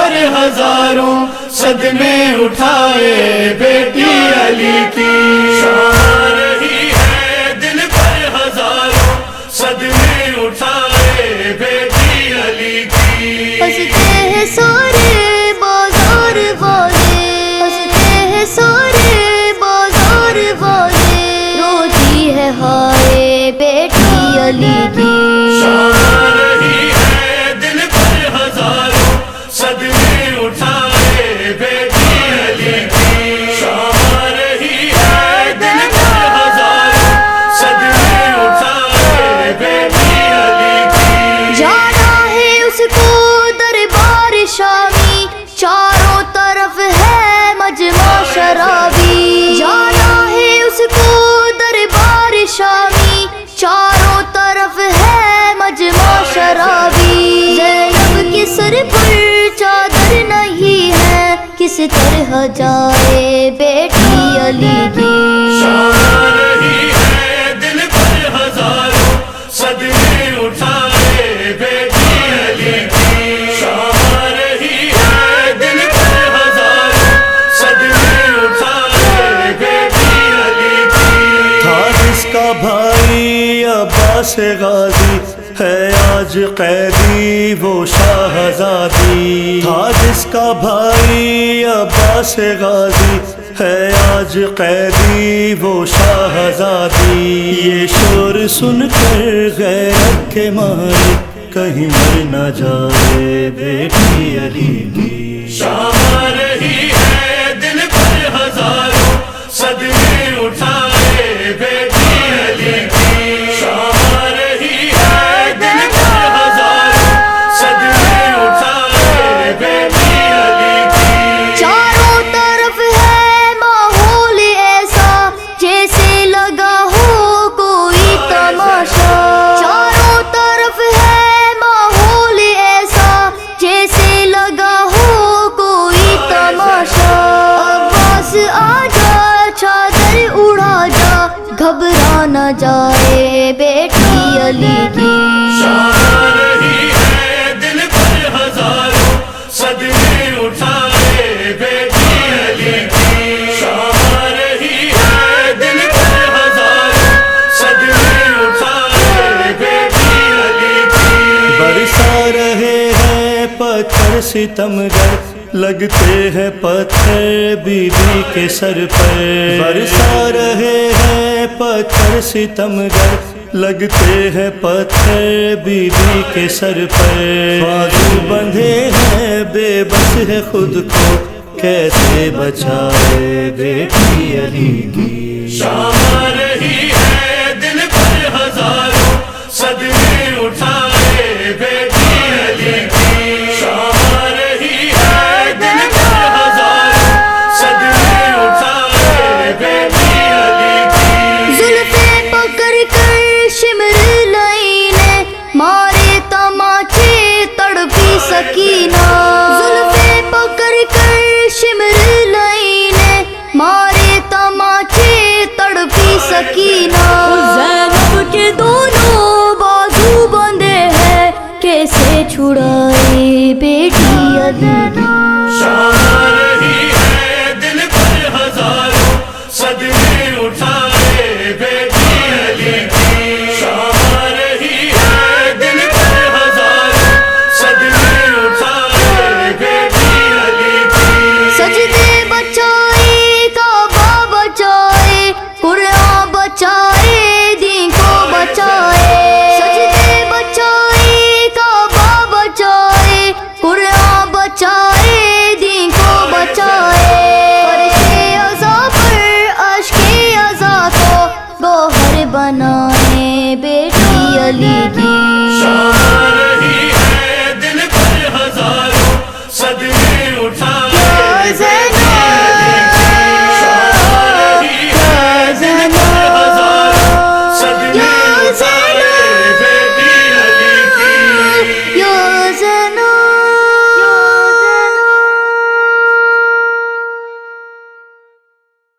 پر ہزاروں صدمے اٹھائے بیٹی علی کی، شام رہی ہے دل پر ہزاروں صدمے اٹھائے بیٹی علی کی۔ ہنستے ہیں سارے بازار والے، ہنستے ہیں سارے بازار والے، روتی ہے ہائے بیٹی علی کی، شام رہی ہے دل پر ہزاروں صدمے اٹھائے بیٹی علی کی، شام رہی ہے دل پر ہزاروں صدمے اٹھائے بیٹی علی کی۔ جانا ہے اس کو دربار شامی، چاروں طرف ہے مجمع شرابی، جانا ہے اس کو دربار شامی، چاروں طرف ہے مجمع شرابی، زینب کے سر پر چادر نہیں ہے، کس طرح جائے بیٹی علی کی، شام رہی ہے دل پر ہزاروں صدمے اٹھائے بیٹی علی کی، شام رہی ہے دل پر ہزاروں صدمے اٹھائے بیٹی علی کی۔ تھا جس کا بھائی عباس غازی ہے آج قیدی وہ شاہزادی، تھا جس کا بھائی عباس غازی ہے آج قیدی وہ شاہزادی، یہ شور سن کر غیرت کے مارے کہیں مر نہ جائے بیٹی علی کی، شام رہی ہے دل پر ہزاروں صدمے اٹھائے بیٹی علی کی، شام رہی ہے دل پر ہزاروں صدمے اٹھائے بیٹی علی کی۔ چاروں طرف ہے ماحول ایسا جیسے لگا ہو کوئی تماشا، چاروں طرف ہے ماحول ایسا جیسے لگا ہو کوئی تماشا، عباس آ جا چادر اڑا جا گھبرا نہ جائے بیٹی علی کی، شام رہی ہے دل پر ہزاروں صدمے اٹھائے بیٹی علی کی، شام رہی ہے دل پر ہزاروں صدمے اٹھائے بیٹی علی کی۔ برسا رہے ہیں پتھر ستمگر لگتے ہیں پتھر بی بی کے سر پر، برسا رہے ہیں پتھر ستمگر لگتے ہیں پتھر بی بی کے سر پر، بازو بندھے ہیں بے بس ہے خود کو کیسے بچائے بیٹی علی کی، شام رہی ہے دل پر ہزاروں صدمے اٹھائے بیٹی علی کی، شام رہی ہے دل پر ہزاروں صدمے اٹھائے بیٹی علی کی۔ زلفیں پکڑ کر شمر لئی نے مارے تماچے تڑپی سکینہ، زلفیں پکڑ کر شمر لئی نے مارے تماچے تڑپی سکینہ، زینب کے دونوں بازو بندھے ہیں کیسے چھڑائے بیٹی علی کی، شام رہی ہے دل پر ہزاروں صدمے اٹھائے بیٹی علی کی، شام رہی ہے دل پر ہزاروں صدمے اٹھائے بیٹی علی کی۔ سجدے بچائے کعبہ بچائے قرآن بچائے دین کو بچائے، سجدے بچائے کعبہ بچائے قرآن بچائے دین کو بچائے، فرش عزا پر اشک عزا کو گوہر بنائے بیٹی علی کی،